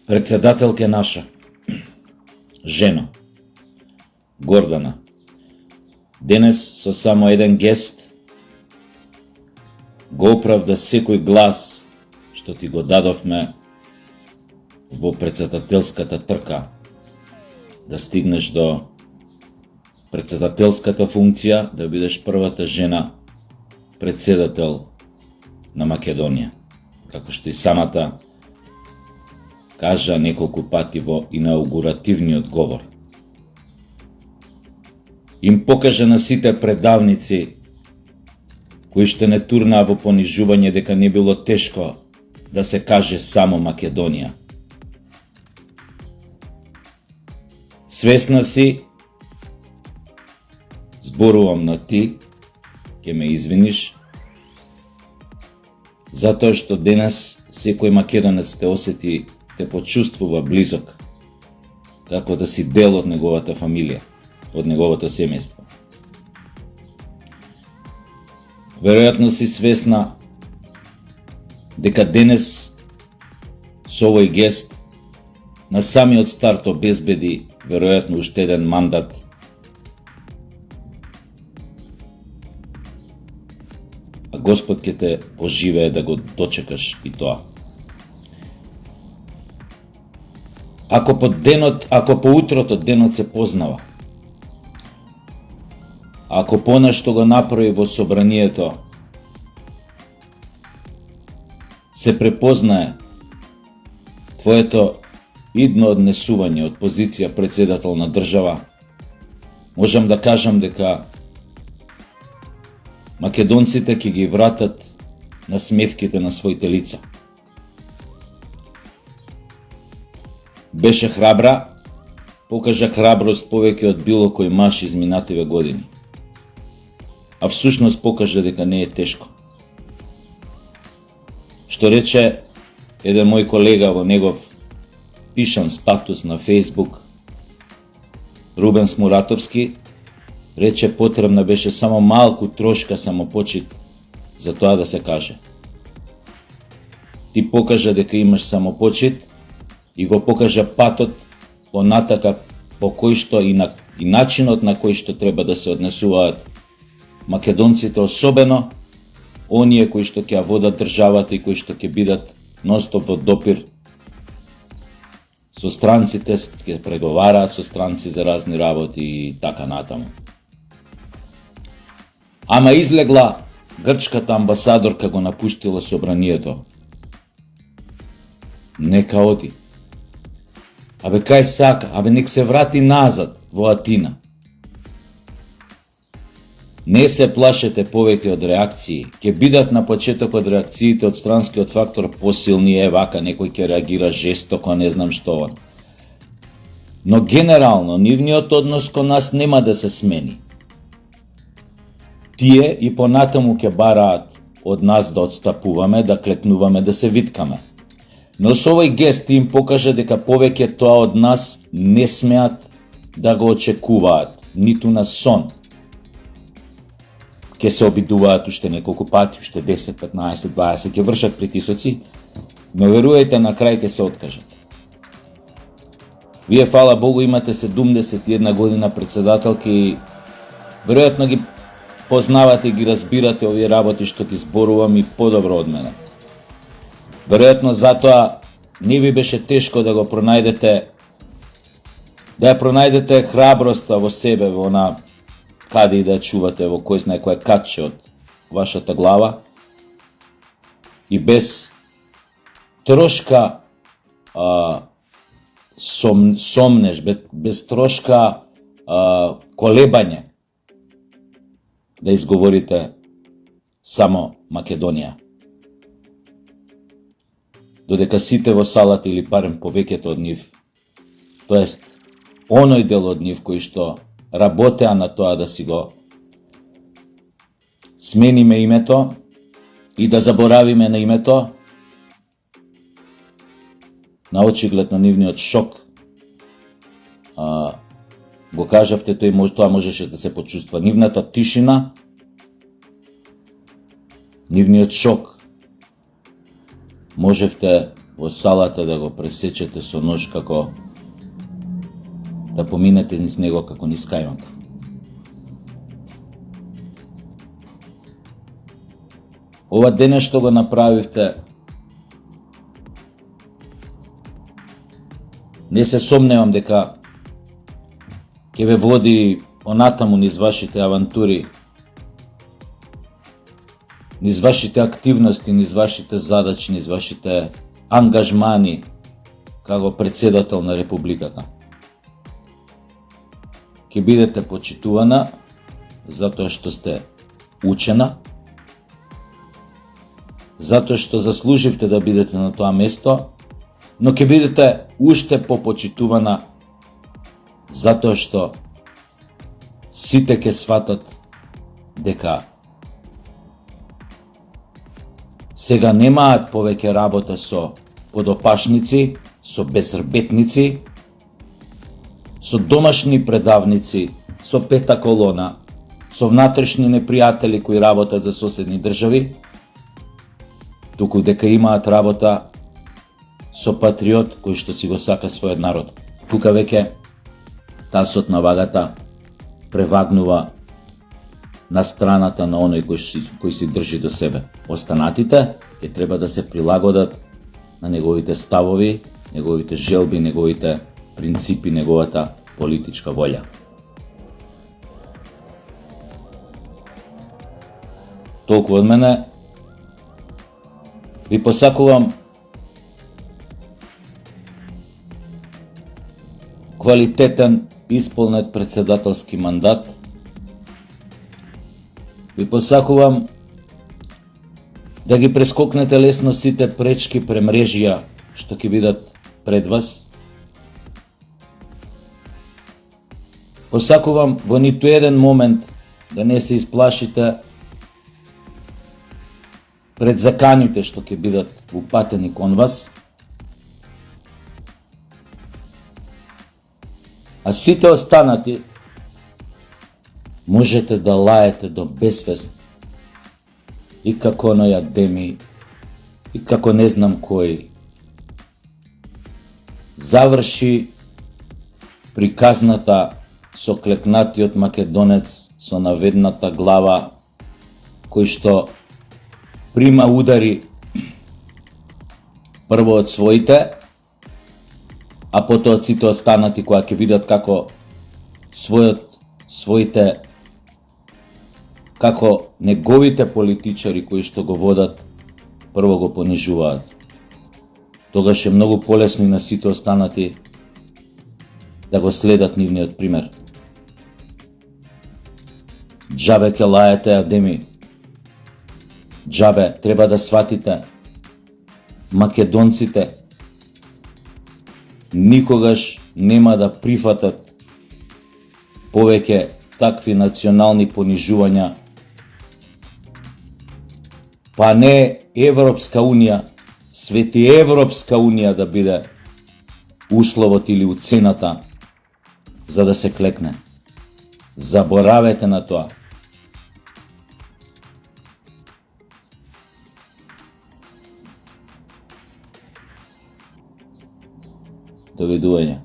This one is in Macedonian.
Председателке наша, жено, Гордана, денес со само еден гест го оправда секој глас што ти го дадовме во председателската трка да стигнеш до председателската функција, да бидеш првата жена председател на Македонија, како што и самата кажа неколку пати во инаугуративниот говор. Им покажа на сите предавници кои што не турнаа во понижување дека не било тешко да се каже само Македонија. Свесна си, зборувам на ти, ќе ме извиниш, затоа што денес секој македонец те осети, те почувствува близок, како да си дел од неговата фамилија, од неговото семејство. Веројатно си свесна дека денес со овој гест на самиот старт обезбеди веројатно уште еден мандат а Господ ќе те поживее да го дочекаш и тоа. Ако по утрото денот се познава, ако она што го направи во собранието се препознае твоето идно однесување од позиција председател на држава, можам да кажам дека македонците ќе ги вратат на смевките на своите лица. Беше храбра, покажа храброст повеќе од било кој маж изминативе години. А всушност покажа дека не е тешко. Што рече еден мој колега во негов пишан статус на Фейсбук, Рубен Смуратовски, рече потребна беше само малку трошка самопочит за тоа да се каже. Ти покажа дека имаш самопочит и го покажа патот понатака по кој што и начинот на кој што треба да се однесуваат македонците, особено оние кои што ќе водат државата и кои што ќе бидат ностоп во допир со странците, ќе преговараат со странци за разни работи и така натаму. Ама излегла грчката амбасадорка, го напуштила собранието. Нека оди. Абе кај сака, нек се врати назад во Атина. Не се плашете повеќе од реакции, ќе бидат на почетокот реакциите од странскиот фактор посилни, вака некој ќе реагира жестоко, не знам што. Но генерално нивниот однос кон нас нема да се смени. Тие и понатаму ќе бараат од нас да отстапуваме, да клекнуваме, да се виткаме. Но со овој гест им покажа дека повеќе тоа од нас не смеат да го очекуваат, ниту на сон. Ке се обидуваат уште неколку пати, уште 10, 15, 20, ќе вршат притисоци, но верујете, на крај ќе се откажат. Вие, фала Богу, имате 71 година председателки и веројатно ги познавате и ги разбирате овие работи што ги зборувам и подобро од мене. Веројатно затоа не ви беше тешко да го пронајдете, да ја пронајдете храброста во себе, во она каде и да ја чувате, во кој знае кој катче од вашата глава и без трошка сомнеш, без трошка колебање да изговорите само Македонија. Додека сите во салата или барем повеќето од нив, тоест оној дел од нив кои што работеа на тоа да си го смениме името и да заборавиме на името, на очиглед на нивниот шок, го кажавте, тоа можеше да се почувства. Нивната тишина, нивниот шок, можевте во салата да го пресечете со нож, како да поминете низ него како низ кајмак. Ова дене што го направивте, не се сомневам дека ќе ве води понатаму низ вашите авантури, низ вашите активности, низ вашите задачи, низ вашите ангажмани како председател на Републиката. Ќе бидете почитувана затоа што сте учена, затоа што заслуживте да бидете на тоа место, но ќе бидете уште попочитувана затоа што сите ќе сватат дека сега немаат повеќе работа со подопашници, со безрбетници, со домашни предавници, со пета колона, со внатрешни непријатели кои работат за соседни држави, туку дека имаат работа со патриот кој што си го сака својот народ. Тука веќе тасот на вагата превагнува на страната на оној кој си држи до себе. Останатите ќе треба да се прилагодат на неговите ставови, неговите желби, неговите принципи, неговата политичка волја. Толку од мене. Ви посакувам квалитетен, исполнет председателски мандат. Ви посакувам да ги прескокнете лесно сите пречки, премрежија што ќе бидат пред вас. Посакувам во ниту еден момент да не се исплашите пред заканите што ќе бидат упатени кон вас. А сите останати можете да лаете до безвест и како оној Адеми, и како не знам кој. Заврши приказната со клекнатиот македонец со наведната глава, кој што прима удари прво од своите, а потоа од сите останати кои ќе видат како своите како неговите политичари кои што го водат прво го понижуваат. Тогаш е многу полесно и на сите останати да го следат нивниот пример. Џабе ке лаете Адеми. Џабе треба да сватите македонците никогаш нема да прифатат повеќе такви национални понижувања, па не Европска Унија, свети Европска Унија да биде условот или уцената за да се клекне. Заборавете на тоа. Довидување.